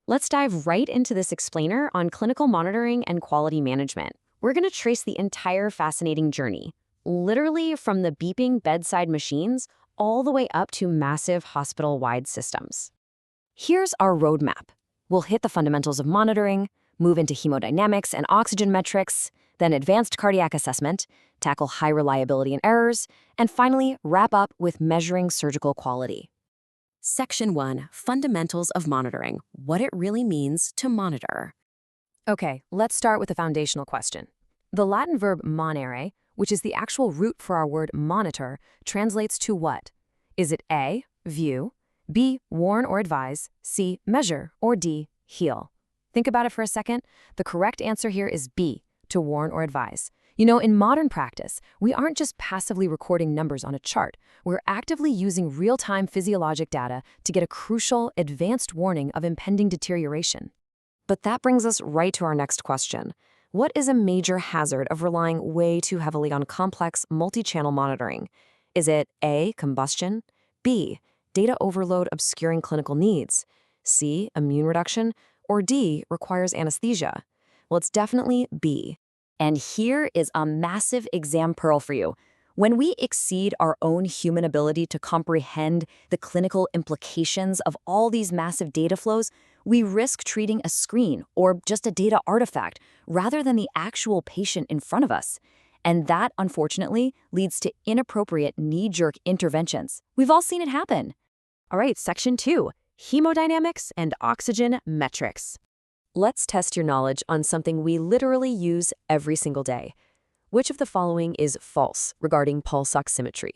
Let's dive right into this explainer on clinical monitoring and quality management. We're going to trace the entire fascinating journey, literally from the beeping bedside machines all the way up to massive hospital-wide systems. Here's our roadmap. We'll hit the fundamentals of monitoring, move into hemodynamics and oxygen metrics, then advanced cardiac assessment, tackle high reliability and errors, and finally wrap up with measuring surgical quality. Section 1, Fundamentals of Monitoring, what it really means to monitor. Okay, let's start with a foundational question. The Latin verb monere, which is the actual root for our word monitor, translates to what? Is it A, view, B, warn or advise, C, measure, or D, heal? Think about it for a second. The correct answer here is B, to warn or advise. You know, in modern practice, we aren't just passively recording numbers on a chart. We're actively using real-time physiologic data to get a crucial, advanced warning of impending deterioration. But that brings us right to our next question. What is a major hazard of relying way too heavily on complex, multi-channel monitoring? Is it A, combustion, B, data overload obscuring clinical needs, C, immune reduction, or D, requires anesthesia? Well, it's definitely B. And here is a massive exam pearl for you. When we exceed our own human ability to comprehend the clinical implications of all these massive data flows, we risk treating a screen or just a data artifact rather than the actual patient in front of us. And that, unfortunately, leads to inappropriate knee-jerk interventions. We've all seen it happen. All right, Section 2, Hemodynamics and Oxygen Metrics. Let's test your knowledge on something we literally use every single day. Which of the following is false regarding pulse oximetry?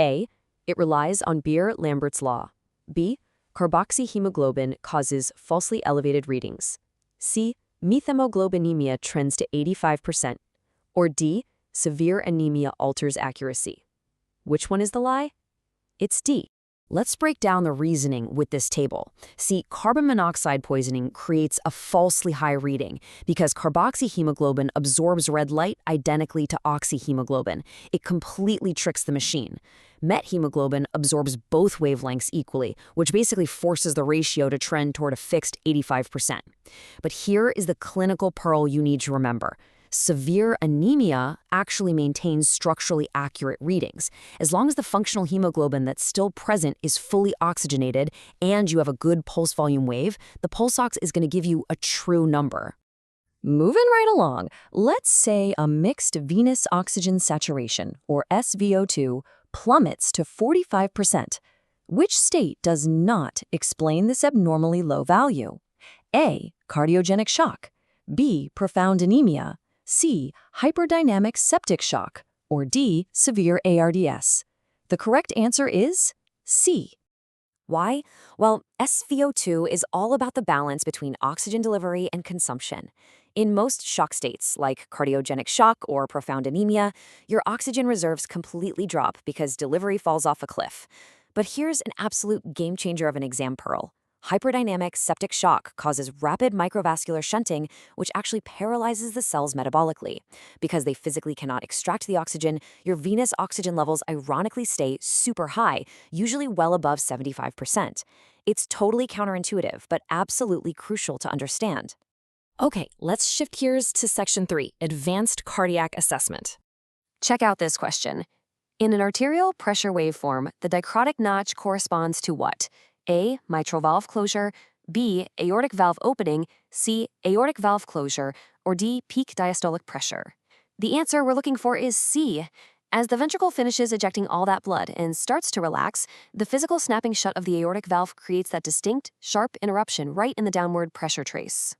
A, it relies on Beer-Lambert's law. B, carboxyhemoglobin causes falsely elevated readings. C, methemoglobinemia trends to 85%. Or D, severe anemia alters accuracy. Which one is the lie? It's D. Let's break down the reasoning with this table. See, carbon monoxide poisoning creates a falsely high reading because carboxyhemoglobin absorbs red light identically to oxyhemoglobin. It completely tricks the machine. Methemoglobin absorbs both wavelengths equally, which basically forces the ratio to trend toward a fixed 85%. But here is the clinical pearl you need to remember. Severe anemia actually maintains structurally accurate readings. As long as the functional hemoglobin that's still present is fully oxygenated and you have a good pulse volume wave, the pulse ox is going to give you a true number. Moving right along, let's say a mixed venous oxygen saturation, or SVO2, plummets to 45%. Which state does not explain this abnormally low value? A, cardiogenic shock. B, profound anemia. C, hyperdynamic septic shock, or D, severe ARDS. The correct answer is C. Why? Well, SVO2 is all about the balance between oxygen delivery and consumption. In most shock states, like cardiogenic shock or profound anemia, your oxygen reserves completely drop because delivery falls off a cliff. But here's an absolute game changer of an exam pearl. Hyperdynamic septic shock causes rapid microvascular shunting, which actually paralyzes the cells metabolically. Because they physically cannot extract the oxygen, your venous oxygen levels ironically stay super high, usually well above 75%. It's totally counterintuitive, but absolutely crucial to understand. Okay, let's shift gears to Section 3, Advanced Cardiac Assessment. Check out this question. In an arterial pressure waveform, the dicrotic notch corresponds to what? A, mitral valve closure, B, aortic valve opening, C, aortic valve closure, or D, peak diastolic pressure. The answer we're looking for is C. As the ventricle finishes ejecting all that blood and starts to relax, the physical snapping shut of the aortic valve creates that distinct, sharp interruption right in the downward pressure trace.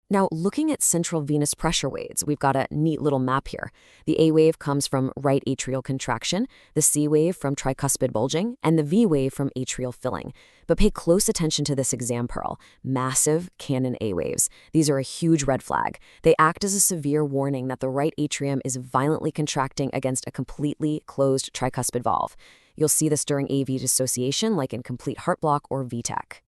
Now, looking at central venous pressure waves, we've got a neat little map here. The A wave comes from right atrial contraction, the C wave from tricuspid bulging, and the V wave from atrial filling. But pay close attention to this exam pearl, massive Cannon A waves. These are a huge red flag. They act as a severe warning that the right atrium is violently contracting against a completely closed tricuspid valve. You'll see this during AV dissociation, like in complete heart block or VTAC.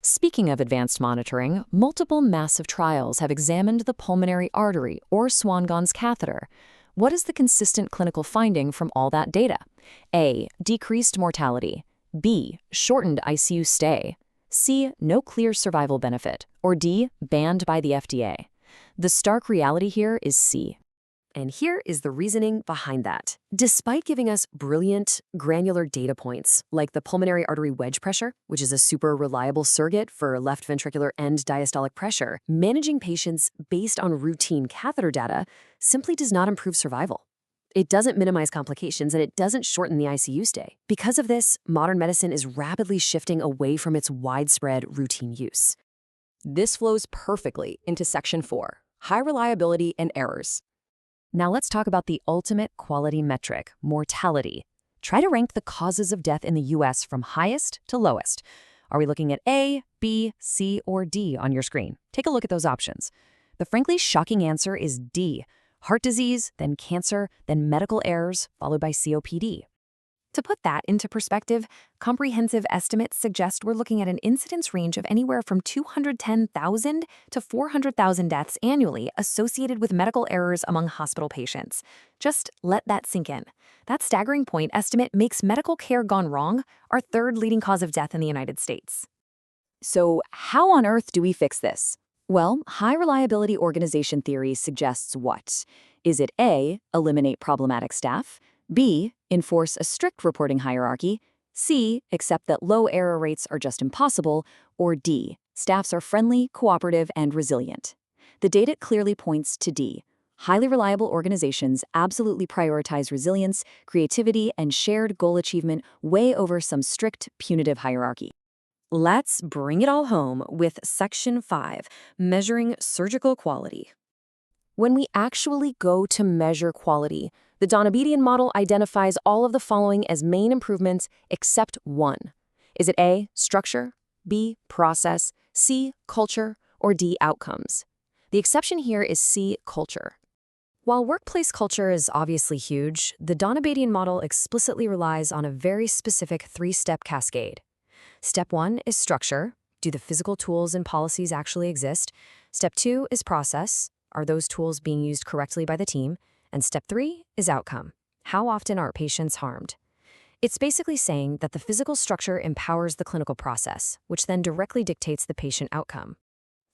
Speaking of advanced monitoring, multiple massive trials have examined the pulmonary artery or Swan-Ganz catheter. What is the consistent clinical finding from all that data? A, decreased mortality. B, shortened ICU stay. C, no clear survival benefit, or D, banned by the FDA. The stark reality here is C. And here is the reasoning behind that. Despite giving us brilliant, granular data points, like the pulmonary artery wedge pressure, which is a super reliable surrogate for left ventricular end diastolic pressure, managing patients based on routine catheter data simply does not improve survival. It doesn't minimize complications, and it doesn't shorten the ICU stay. Because of this, modern medicine is rapidly shifting away from its widespread routine use. This flows perfectly into Section 4, high reliability and errors. Now let's talk about the ultimate quality metric, mortality. Try to rank the causes of death in the US from highest to lowest. Are we looking at A, B, C, or D on your screen? Take a look at those options. The frankly shocking answer is D. Heart disease, then cancer, then medical errors, followed by COPD. To put that into perspective, comprehensive estimates suggest we're looking at an incidence range of anywhere from 210,000 to 400,000 deaths annually associated with medical errors among hospital patients. Just let that sink in. That staggering point estimate makes medical care gone wrong our third leading cause of death in the United States. So how on earth do we fix this? Well, high reliability organization theory suggests what? Is it A, eliminate problematic staff? B, enforce a strict reporting hierarchy? C, accept that low error rates are just impossible? Or D, staffs are friendly, cooperative, and resilient? The data clearly points to D. Highly reliable organizations absolutely prioritize resilience, creativity, and shared goal achievement way over some strict punitive hierarchy. Let's bring it all home with Section 5, measuring surgical quality. When we actually go to measure quality, the Donabedian model identifies all of the following as main improvements except one. Is it A, structure, B, process, C, culture, or D, outcomes? The exception here is C, culture. While workplace culture is obviously huge, the Donabedian model explicitly relies on a very specific three-step cascade. Step 1 is structure. Do the physical tools and policies actually exist? Step 2 is process. Are those tools being used correctly by the team? And step 3 is outcome. How often are patients harmed? It's basically saying that the physical structure empowers the clinical process, which then directly dictates the patient outcome.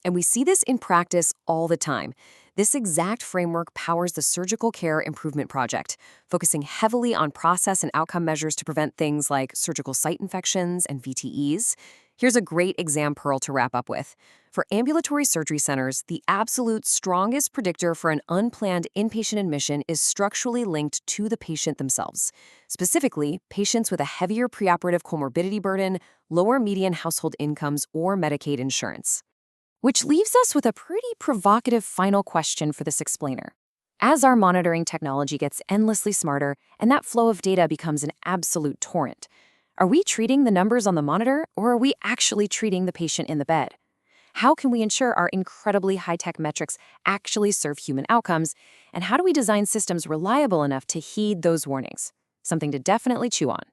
And we see this in practice all the time. This exact framework powers the Surgical Care Improvement Project, focusing heavily on process and outcome measures to prevent things like surgical site infections and VTEs. Here's a great exam pearl to wrap up with. For ambulatory surgery centers, the absolute strongest predictor for an unplanned inpatient admission is structurally linked to the patient themselves. Specifically, patients with a heavier preoperative comorbidity burden, lower median household incomes, or Medicaid insurance. Which leaves us with a pretty provocative final question for this explainer. As our monitoring technology gets endlessly smarter and that flow of data becomes an absolute torrent, are we treating the numbers on the monitor, or are we actually treating the patient in the bed? How can we ensure our incredibly high-tech metrics actually serve human outcomes, and how do we design systems reliable enough to heed those warnings? Something to definitely chew on.